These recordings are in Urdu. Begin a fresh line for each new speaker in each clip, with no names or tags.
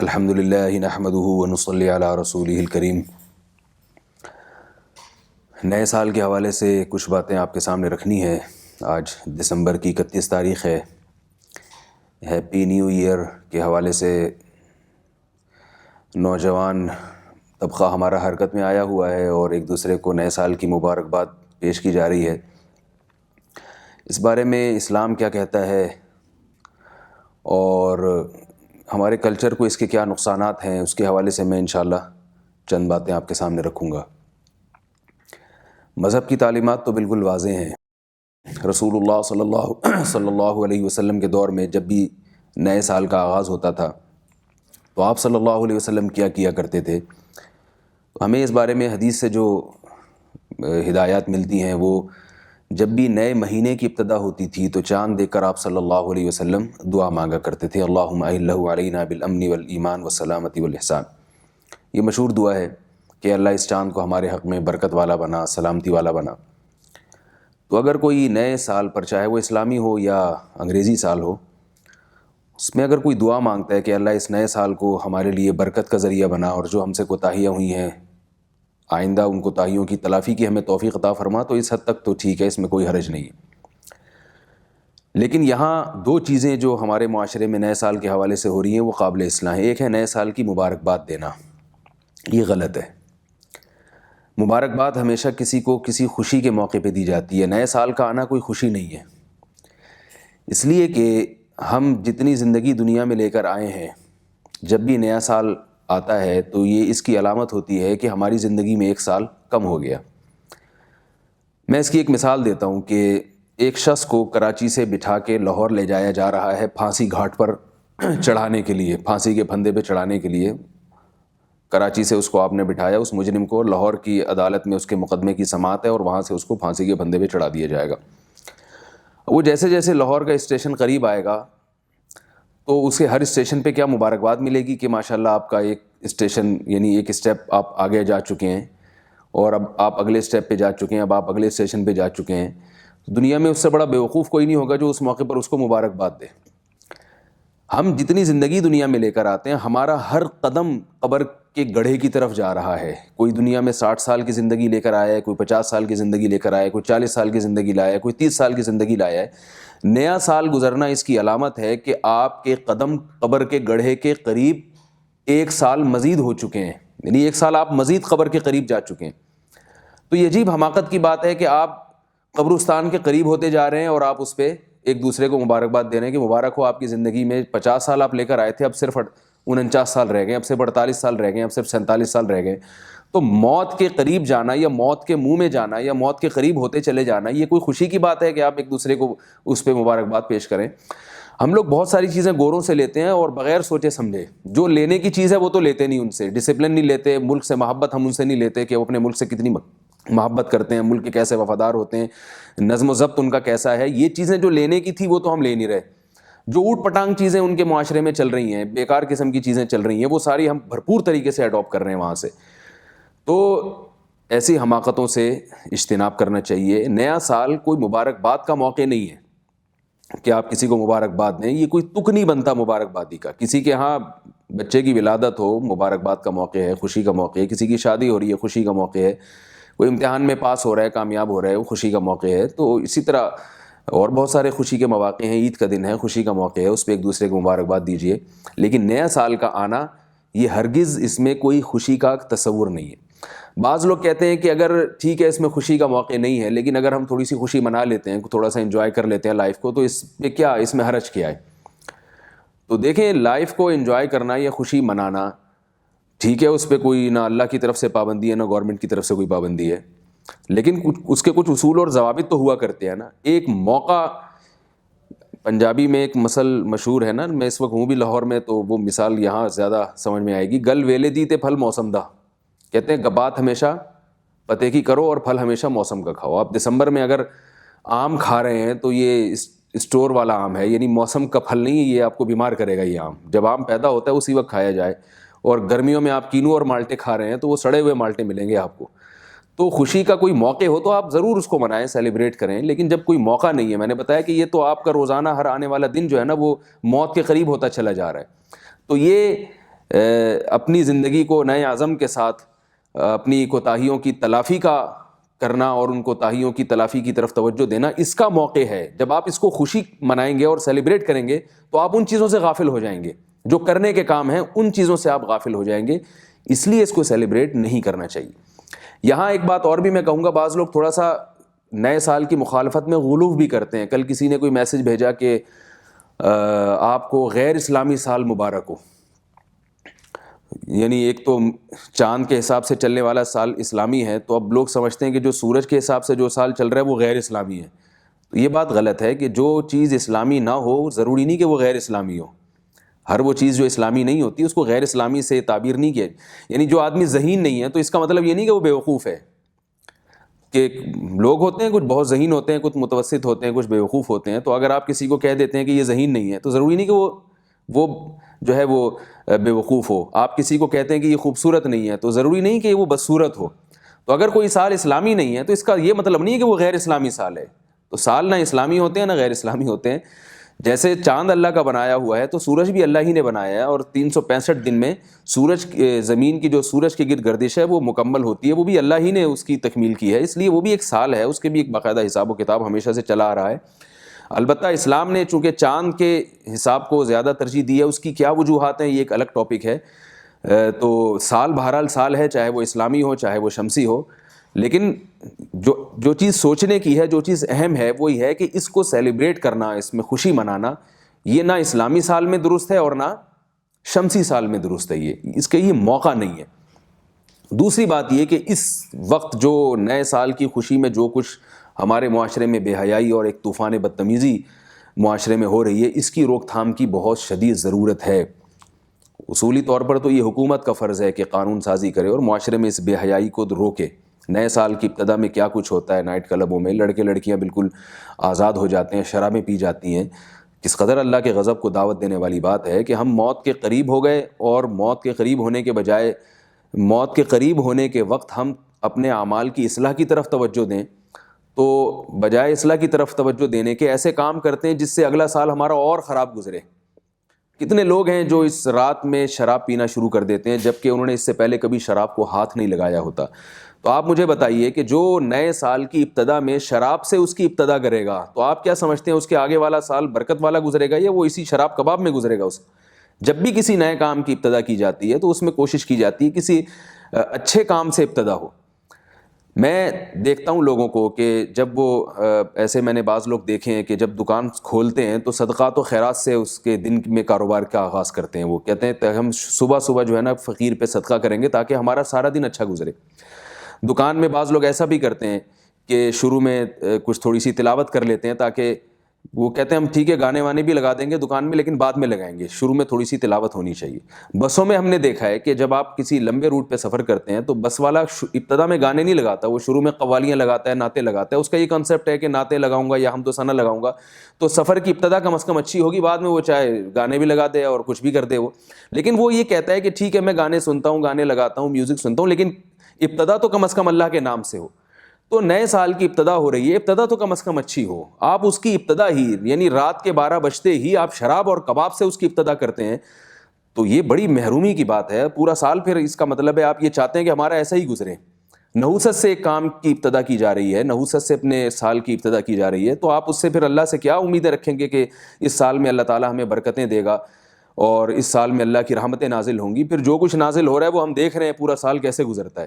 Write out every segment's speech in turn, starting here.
الحمد للہ نحمده ونصلی علی رسولہ الکریم۔ نئے سال کے حوالے سے کچھ باتیں آپ کے سامنے رکھنی ہے۔ آج دسمبر کی 31 تاریخ ہے۔ ہیپی نیو ایئر کے حوالے سے نوجوان طبقہ ہمارا حرکت میں آیا ہوا ہے اور ایک دوسرے کو نئے سال کی مبارکباد پیش کی جا رہی ہے۔ اس بارے میں اسلام کیا کہتا ہے اور ہمارے کلچر کو اس کے کیا نقصانات ہیں، اس کے حوالے سے میں انشاءاللہ چند باتیں آپ کے سامنے رکھوں گا۔ مذہب کی تعلیمات تو بالکل واضح ہیں۔ رسول اللہ صلی اللہ علیہ وسلم کے دور میں جب بھی نئے سال کا آغاز ہوتا تھا تو آپ صلی اللہ علیہ وسلم کیا کرتے تھے۔ ہمیں اس بارے میں حدیث سے جو ہدایات ملتی ہیں وہ جب بھی نئے مہینے کی ابتدا ہوتی تھی تو چاند دیکھ کر آپ صلی اللہ علیہ وسلم دعا مانگا کرتے تھے، اللہم اہلہ علینا بالامن والایمان والسلامتی والاحسان۔ یہ مشہور دعا ہے کہ اللہ اس چاند کو ہمارے حق میں برکت والا بنا، سلامتی والا بنا۔ تو اگر کوئی نئے سال پر، چاہے وہ اسلامی ہو یا انگریزی سال ہو، اس میں اگر کوئی دعا مانگتا ہے کہ اللہ اس نئے سال کو ہمارے لیے برکت کا ذریعہ بنا اور جو ہم سے کوتاہیاں ہوئی ہیں آئندہ ان کوتاہیوں کی تلافی کی ہمیں توفیق عطا فرما، تو اس حد تک تو ٹھیک ہے، اس میں کوئی حرج نہیں ہے۔ لیکن یہاں دو چیزیں جو ہمارے معاشرے میں نئے سال کے حوالے سے ہو رہی ہیں وہ قابل اصلاح ہیں۔ ایک ہے نئے سال کی مبارکباد دینا، یہ غلط ہے۔ مبارکباد ہمیشہ کسی کو کسی خوشی کے موقع پہ دی جاتی ہے، نئے سال کا آنا کوئی خوشی نہیں ہے، اس لیے کہ ہم جتنی زندگی دنیا میں لے کر آئے ہیں، جب بھی نیا سال آتا ہے تو یہ اس کی علامت ہوتی ہے کہ ہماری زندگی میں ایک سال کم ہو گیا۔ میں اس کی ایک مثال دیتا ہوں کہ ایک شخص کو کراچی سے بٹھا کے لاہور لے جایا جا رہا ہے پھانسی گھاٹ پر چڑھانے کے لیے، پھانسی کے پھندے پہ چڑھانے کے لیے۔ کراچی سے اس کو آپ نے بٹھایا، اس مجرم کو، لاہور کی عدالت میں اس کے مقدمے کی سماعت ہے اور وہاں سے اس کو پھانسی کے پھندے پہ چڑھا دیا جائے گا۔ وہ جیسے جیسے لاہور کا اسٹیشن قریب آئے گا تو اسے ہر اسٹیشن پہ کیا مبارکباد ملے گی کہ ماشاءاللہ آپ کا ایک اسٹیشن، یعنی ایک اسٹیپ آپ آگے جا چکے ہیں اور اب آپ اگلے اسٹیپ پہ جا چکے ہیں، اب آپ اگلے اسٹیشن پہ جا چکے ہیں۔ دنیا میں اس سے بڑا بیوقوف کوئی نہیں ہوگا جو اس موقع پر اس کو مبارکباد دے۔ ہم جتنی زندگی دنیا میں لے کر آتے ہیں، ہمارا ہر قدم قبر کے گڑھے کی طرف جا رہا ہے۔ کوئی دنیا میں 60 سال کی زندگی لے کر آیا ہے، کوئی 50 سال کی زندگی لے کر آیا ہے، کوئی 40 سال کی زندگی لایا ہے، کوئی 30 سال کی زندگی لایا ہے۔ نیا سال گزرنا اس کی علامت ہے کہ آپ کے قدم قبر کے گڑھے کے قریب ایک سال مزید ہو چکے ہیں، یعنی ایک سال آپ مزید قبر کے قریب جا چکے ہیں۔ تو یہ عجیب حماقت کی بات ہے کہ آپ قبرستان کے قریب ہوتے جا رہے ہیں اور آپ اس پہ ایک دوسرے کو مبارکباد دے رہے ہیں کہ مبارک ہو، آپ کی زندگی میں 50 سال آپ لے کر آئے تھے، اب صرف 49 سال رہ گئے، اب صرف 48 سال رہ گئے، اب صرف 47 سال رہ گئے۔ تو موت کے قریب جانا یا موت کے منہ میں جانا یا موت کے قریب ہوتے چلے جانا، یہ کوئی خوشی کی بات ہے کہ آپ ایک دوسرے کو اس پہ مبارکباد پیش کریں؟ ہم لوگ بہت ساری چیزیں گوروں سے لیتے ہیں اور بغیر سوچے سمجھے، جو لینے کی چیز ہے وہ تو لیتے نہیں، ان سے ڈسپلن نہیں لیتے، ملک سے محبت ہم ان سے نہیں لیتے کہ وہ اپنے ملک سے کتنی محبت کرتے ہیں، ملک کے کیسے وفادار ہوتے ہیں، نظم و ضبط ان کا کیسا ہے۔ یہ چیزیں جو لینے کی تھی وہ تو ہم لے نہیں رہے۔ جو اوٹ پٹانگ چیزیں ان کے معاشرے میں چل رہی ہیں، بیکار قسم کی چیزیں چل رہی ہیں، وہ ساری ہم بھرپور طریقے سے اڈاپٹ کر رہے ہیں وہاں سے۔ تو ایسی حماقتوں سے اجتناب کرنا چاہیے۔ نیا سال کوئی مبارکباد کا موقع نہیں ہے کہ آپ کسی کو مبارکباد دیں، یہ کوئی تک نہیں بنتا مبارکبادی کا۔ کسی کے ہاں بچے کی ولادت ہو، مبارکباد کا موقع ہے، خوشی کا موقع ہے، کسی کی شادی ہو رہی ہے، خوشی کا موقع ہے، کوئی امتحان میں پاس ہو رہا ہے، کامیاب ہو رہا ہے، وہ خوشی کا موقع ہے۔ تو اسی طرح اور بہت سارے خوشی کے مواقع ہیں، عید کا دن ہے، خوشی کا موقع ہے، اس پہ ایک دوسرے کو مبارکباد دیجیے۔ لیکن نیا سال کا آنا، یہ ہرگز اس میں کوئی خوشی کا تصور نہیں ہے۔ بعض لوگ کہتے ہیں کہ اگر ٹھیک ہے اس میں خوشی کا موقع نہیں ہے، لیکن اگر ہم تھوڑی سی خوشی منا لیتے ہیں، تھوڑا سا انجوائے کر لیتے ہیں لائف کو، تو اس پہ کیا، اس میں حرج کیا ہے؟ تو دیکھیں، لائف کو انجوائے کرنا یا خوشی منانا ٹھیک ہے، اس پہ کوئی نہ اللہ کی طرف سے پابندی ہے نہ گورنمنٹ کی طرف سے کوئی پابندی ہے، لیکن اس کے کچھ اصول اور ضوابط تو ہوا کرتے ہیں نا۔ ایک موقع، پنجابی میں ایک مثل مشہور ہے نا، میں اس وقت ہوں بھی لاہور میں تو وہ مثال یہاں زیادہ سمجھ میں آئے گی۔ گل ویلے دی تے پھل موسم دا، کہتے ہیں بات ہمیشہ پتے کی کرو اور پھل ہمیشہ موسم کا کھاؤ۔ آپ دسمبر میں اگر آم کھا رہے ہیں تو یہ اسٹور والا آم ہے، یعنی موسم کا پھل نہیں ہے، یہ آپ کو بیمار کرے گا یہ آم۔ جب آم پیدا ہوتا ہے اسی وقت کھایا جائے۔ اور گرمیوں میں آپ کینو اور مالٹے کھا رہے ہیں تو وہ سڑے ہوئے مالٹے ملیں گے آپ کو۔ تو خوشی کا کوئی موقع ہو تو آپ ضرور اس کو منائیں، سیلیبریٹ کریں، لیکن جب کوئی موقع نہیں ہے، میں نے بتایا کہ یہ تو آپ کا روزانہ ہر آنے والا دن جو ہے نا وہ موت کے قریب ہوتا چلا جا رہا ہے، تو یہ اپنی زندگی کو نئے عزم کے ساتھ اپنی کوتاہیوں کی تلافی کا کرنا اور ان کوتاہیوں کی تلافی کی طرف توجہ دینا، اس کا موقع ہے. جب آپ اس کو خوشی منائیں گے اور سیلیبریٹ کریں گے تو آپ ان چیزوں سے غافل ہو جائیں گے جو کرنے کے کام ہیں، ان چیزوں سے آپ غافل ہو جائیں گے. اس لیے اس کو سیلیبریٹ نہیں کرنا چاہیے. یہاں ایک بات اور بھی میں کہوں گا، بعض لوگ تھوڑا سا نئے سال کی مخالفت میں غلو بھی کرتے ہیں. کل کسی نے کوئی میسج بھیجا کہ آپ کو غیر اسلامی سال مبارک ہو. یعنی ایک تو چاند کے حساب سے چلنے والا سال اسلامی ہے، تو اب لوگ سمجھتے ہیں کہ جو سورج کے حساب سے جو سال چل رہا ہے وہ غیر اسلامی ہے. تو یہ بات غلط ہے کہ جو چیز اسلامی نہ ہو ضروری نہیں کہ وہ غیر اسلامی ہو. ہر وہ چیز جو اسلامی نہیں ہوتی اس کو غیر اسلامی سے تعبیر نہیں کیا. یعنی جو آدمی ذہین نہیں ہے تو اس کا مطلب یہ نہیں کہ وہ بیوقوف ہے. کہ لوگ ہوتے ہیں کچھ بہت ذہین ہوتے ہیں، کچھ متوسط ہوتے ہیں، کچھ بیوقوف ہوتے ہیں. تو اگر آپ کسی کو کہہ دیتے ہیں کہ یہ ذہین نہیں ہے تو ضروری نہیں کہ وہ جو ہے وہ بیوقوف ہو. آپ کسی کو کہتے ہیں کہ یہ خوبصورت نہیں ہے تو ضروری نہیں کہ وہ بدصورت ہو. تو اگر کوئی سال اسلامی نہیں ہے تو اس کا یہ مطلب نہیں ہے کہ وہ غیر اسلامی سال ہے. تو سال نہ اسلامی ہوتے ہیں نہ غیر اسلامی ہوتے ہیں. جیسے چاند اللہ کا بنایا ہوا ہے تو سورج بھی اللہ ہی نے بنایا ہے، اور 365 دن میں سورج زمین کی جو سورج کے گرد گردش ہے وہ مکمل ہوتی ہے، وہ بھی اللہ ہی نے اس کی تکمیل کی ہے. اس لیے وہ بھی ایک سال ہے، اس کے بھی ایک باقاعدہ حساب و کتاب ہمیشہ سے چلا آ رہا ہے. البتہ اسلام نے چونکہ چاند کے حساب کو زیادہ ترجیح دی ہے، اس کی کیا وجوہات ہیں یہ ایک الگ ٹاپک ہے. تو سال بہرحال سال ہے، چاہے وہ اسلامی ہو چاہے وہ شمسی ہو. لیکن جو چیز سوچنے کی ہے، جو چیز اہم ہے وہ یہ ہے کہ اس کو سیلیبریٹ کرنا، اس میں خوشی منانا، یہ نہ اسلامی سال میں درست ہے اور نہ شمسی سال میں درست ہے. اس کا یہ موقع نہیں ہے. دوسری بات یہ کہ اس وقت جو نئے سال کی خوشی میں جو کچھ ہمارے معاشرے میں بے حیائی اور ایک طوفان بدتمیزی معاشرے میں ہو رہی ہے، اس کی روک تھام کی بہت شدید ضرورت ہے. اصولی طور پر تو یہ حکومت کا فرض ہے کہ قانون سازی کرے اور معاشرے میں اس بے حیائی کو روکے. نئے سال کی ابتدا میں کیا کچھ ہوتا ہے نائٹ کلبوں میں، لڑکے لڑکیاں بالکل آزاد ہو جاتے ہیں، شرابیں پی جاتی ہیں. کس قدر اللہ کے غضب کو دعوت دینے والی بات ہے کہ ہم موت کے قریب ہو گئے، اور موت کے قریب ہونے کے بجائے موت کے قریب ہونے کے وقت ہم اپنے اعمال کی اصلاح کی طرف توجہ دیں، تو بجائے اصلاح کی طرف توجہ دینے کے ایسے کام کرتے ہیں جس سے اگلا سال ہمارا اور خراب گزرے. کتنے لوگ ہیں جو اس رات میں شراب پینا شروع کر دیتے ہیں جبکہ انہوں نے اس سے پہلے کبھی شراب کو ہاتھ نہیں لگایا ہوتا. تو آپ مجھے بتائیے کہ جو نئے سال کی ابتدا میں شراب سے اس کی ابتدا کرے گا تو آپ کیا سمجھتے ہیں اس کے آگے والا سال برکت والا گزرے گا یا وہ اسی شراب کباب میں گزرے گا؟ جب بھی کسی نئے کام کی ابتدا کی جاتی ہے تو اس میں کوشش کی جاتی ہے کسی اچھے کام سے ابتدا ہو. میں دیکھتا ہوں لوگوں کو کہ جب وہ ایسے میں نے بعض لوگ دیکھے ہیں کہ جب دکان کھولتے ہیں تو صدقات و خیرات سے اس کے دن میں کاروبار کا آغاز کرتے ہیں. وہ کہتے ہیں ہم صبح صبح جو ہے نا فقیر پہ صدقہ کریں گے تاکہ ہمارا سارا دن اچھا گزرے. دکان میں بعض لوگ ایسا بھی کرتے ہیں کہ شروع میں کچھ تھوڑی سی تلاوت کر لیتے ہیں، تاکہ وہ کہتے ہیں ہم ٹھیک ہے گانے وانے بھی لگا دیں گے دکان میں لیکن بعد میں لگائیں گے، شروع میں تھوڑی سی تلاوت ہونی چاہیے. بسوں میں ہم نے دیکھا ہے کہ جب آپ کسی لمبے روٹ پہ سفر کرتے ہیں تو بس والا ابتدا میں گانے نہیں لگاتا، وہ شروع میں قوالیاں لگاتا ہے، نعتیں لگاتا ہے. اس کا یہ کنسیپٹ ہے کہ نعتیں لگاؤں گا یا حمد و ثنا لگاؤں گا تو سفر کی ابتدا کم از کم اچھی ہوگی، بعد میں وہ چاہے گانے بھی لگا دے اور کچھ بھی کر دے وہ. لیکن وہ یہ کہتا ہے کہ ٹھیک ہے میں گانے سنتا ہوں، گانے لگاتا ہوں، میوزک سنتا ہوں، لیکن ابتدا تو کم از کم اللہ کے نام سے ہو. تو نئے سال کی ابتدا ہو رہی ہے، ابتدا تو کم از کم اچھی ہو. آپ اس کی ابتدا ہی یعنی رات کے 12 بجتے ہی آپ شراب اور کباب سے اس کی ابتدا کرتے ہیں تو یہ بڑی محرومی کی بات ہے. پورا سال پھر اس کا مطلب ہے آپ یہ چاہتے ہیں کہ ہمارا ایسا ہی گزرے. نحوست سے ایک کام کی ابتدا کی جا رہی ہے، نحوست سے اپنے سال کی ابتدا کی جا رہی ہے، تو آپ اس سے پھر اللہ سے کیا امیدیں رکھیں گے کہ اس سال میں اللہ تعالیٰ ہمیں برکتیں دے گا اور اس سال میں اللہ کی رحمتیں نازل ہوں گی. پھر جو کچھ نازل ہو رہا ہے وہ ہم دیکھ رہے ہیں پورا سال کیسے گزرتا ہے.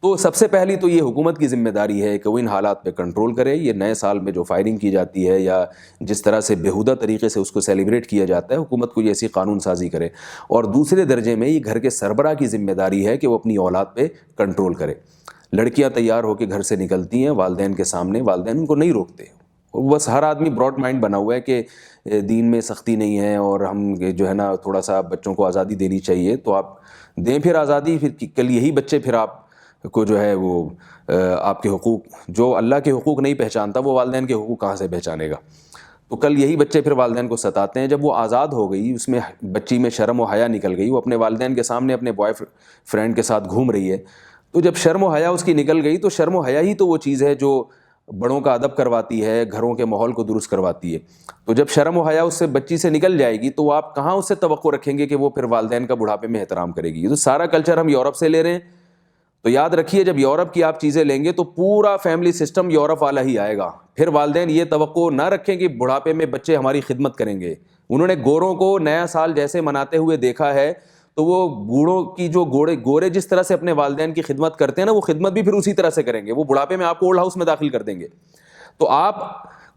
تو سب سے پہلی تو یہ حکومت کی ذمہ داری ہے کہ وہ ان حالات پہ کنٹرول کرے. یہ نئے سال میں جو فائرنگ کی جاتی ہے یا جس طرح سے بیہودہ طریقے سے اس کو سیلیبریٹ کیا جاتا ہے، حکومت کو یہ ایسی قانون سازی کرے. اور دوسرے درجے میں یہ گھر کے سربراہ کی ذمہ داری ہے کہ وہ اپنی اولاد پہ کنٹرول کرے. لڑکیاں تیار ہو کے گھر سے نکلتی ہیں والدین کے سامنے، والدین ان کو نہیں روکتے. بس ہر آدمی براڈ مائنڈ بنا ہوا ہے کہ دین میں سختی نہیں ہے اور ہم جو ہے نا تھوڑا سا بچوں کو آزادی دینی چاہیے. تو آپ دیں پھر آزادی، پھر کل یہی بچے پھر آپ کو جو ہے وہ آپ کے حقوق، جو اللہ کے حقوق نہیں پہچانتا وہ والدین کے حقوق کہاں سے پہچانے گا. تو کل یہی بچے پھر والدین کو ستاتے ہیں. جب وہ آزاد ہو گئی، اس میں بچی میں شرم و حیا نکل گئی، وہ اپنے والدین کے سامنے اپنے بوائے فرینڈ کے ساتھ گھوم رہی ہے، تو جب شرم و حیا اس کی نکل گئی تو شرم و حیا ہی تو وہ چیز ہے جو بڑوں کا ادب کرواتی ہے, گھروں کے ماحول کو درست کرواتی ہے. تو جب شرم و حیا اس سے بچی سے نکل جائے گی تو آپ کہاں اس سے توقع رکھیں گے کہ وہ پھر والدین کا بڑھاپے میں احترام کرے گی. یہ تو سارا کلچر ہم یورپ سے لے رہے ہیں. تو یاد رکھیے جب یورپ کی آپ چیزیں لیں گے تو پورا فیملی سسٹم یورپ والا ہی آئے گا. پھر والدین یہ توقع نہ رکھیں کہ بڑھاپے میں بچے ہماری خدمت کریں گے. انہوں نے گوروں کو نیا سال جیسے مناتے ہوئے دیکھا ہے, تو وہ بوڑھوں کی جو گورے جس طرح سے اپنے والدین کی خدمت کرتے ہیں نا, وہ خدمت بھی پھر اسی طرح سے کریں گے. وہ بڑھاپے میں آپ کو اولڈ ہاؤس میں داخل کر دیں گے. تو آپ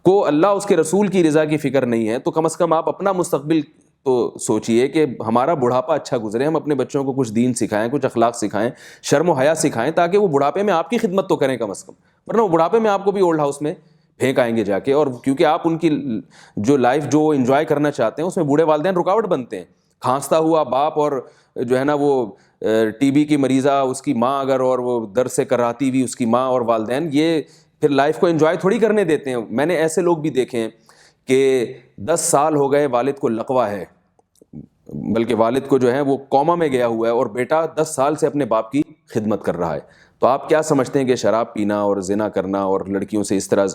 کو اللہ اس کے رسول کی رضا کی فکر نہیں ہے, تو کم از کم آپ اپنا مستقبل تو سوچئے کہ ہمارا بڑھاپا اچھا گزرے, ہم اپنے بچوں کو کچھ دین سکھائیں, کچھ اخلاق سکھائیں, شرم و حیا سکھائیں, تاکہ وہ بڑھاپے میں آپ کی خدمت تو کریں کم از کم. ورنہ وہ بڑھاپے میں آپ کو بھی اولڈ ہاؤس میں پھینک آئیں گے جا کے. اور کیونکہ آپ ان کی جو لائف جو انجوائے کرنا چاہتے ہیں اس میں بوڑھے والدین رکاوٹ بنتے ہیں. کھانستا ہوا باپ اور جو ہے نا وہ ٹی بی کی مریضہ اس کی ماں اگر, اور وہ درد سے کراتی ہوئی اس کی ماں اور والدین, یہ پھر لائف کو انجوائے تھوڑی کرنے دیتے ہیں. میں نے ایسے لوگ بھی دیکھے ہیں کہ 10 سال ہو گئے والد کو لقوہ ہے, بلکہ والد کو جو ہے وہ کوما میں گیا ہوا ہے, اور بیٹا 10 سال سے اپنے باپ کی خدمت کر رہا ہے. تو آپ کیا سمجھتے ہیں کہ شراب پینا اور زنا کرنا اور لڑکیوں سے اس طرح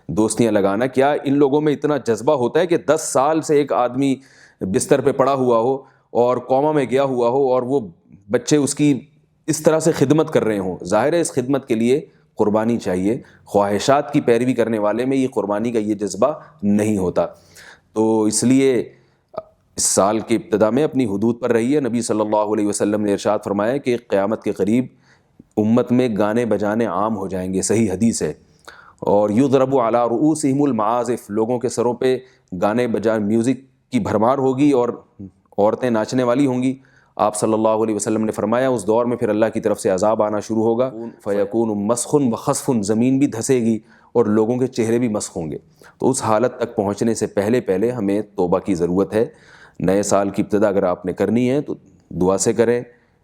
دوستیاں لگانا, کیا ان لوگوں میں اتنا جذبہ ہوتا ہے کہ 10 سال سے ایک آدمی بستر پہ پڑا ہوا ہو اور کوما میں گیا ہوا ہو اور وہ بچے اس کی اس طرح سے خدمت کر رہے ہوں؟ ظاہر ہے اس خدمت کے لیے قربانی چاہیے. خواہشات کی پیروی کرنے والے میں یہ قربانی کا یہ جذبہ نہیں ہوتا. تو اس لیے اس سال کی ابتدا میں اپنی حدود پر رہیے. نبی صلی اللہ علیہ وسلم نے ارشاد فرمایا کہ قیامت کے قریب امت میں گانے بجانے عام ہو جائیں گے, صحیح حدیث ہے. اور یضرب علی رؤوسہم المعازف, لوگوں کے سروں پہ گانے بجانے میوزک کی بھرمار ہوگی اور عورتیں ناچنے والی ہوں گی. آپ صلی اللہ علیہ وسلم نے فرمایا اس دور میں پھر اللہ کی طرف سے عذاب آنا شروع ہوگا. فیکون مسخ وخسف, زمین بھی دھسے گی اور لوگوں کے چہرے بھی مسخ ہوں گے. تو اس حالت تک پہنچنے سے پہلے ہمیں توبہ کی ضرورت ہے. نئے سال کی ابتدا اگر آپ نے کرنی ہے تو دعا سے کریں,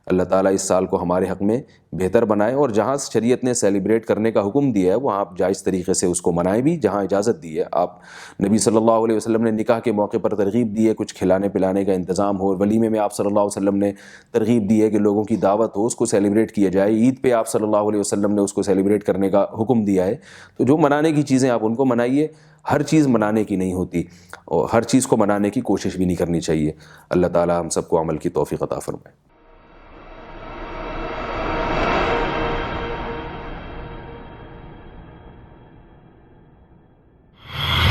اللہ تعالیٰ اس سال کو ہمارے حق میں بہتر بنائے. اور جہاں شریعت نے سیلیبریٹ کرنے کا حکم دیا ہے وہاں آپ جائز طریقے سے اس کو منائیں بھی. جہاں اجازت دی ہے, آپ نبی صلی اللہ علیہ وسلم نے نکاح کے موقع پر ترغیب دی ہے کچھ کھلانے پلانے کا انتظام ہو. ولیمے میں آپ صلی اللہ علیہ وسلم نے ترغیب دی ہے کہ لوگوں کی دعوت ہو, اس کو سیلیبریٹ کیا جائے. عید پہ آپ صلی اللہ علیہ وسلم نے اس کو سیلیبریٹ کرنے کا حکم دیا ہے. تو جو منانے کی چیزیں آپ ان کو منائیے. ہر چیز منانے کی نہیں ہوتی اور ہر چیز کو منانے کی کوشش بھی نہیں کرنی چاہیے. اللہ تعالیٰ ہم سب کو عمل کی توفیق عطا فرمائے.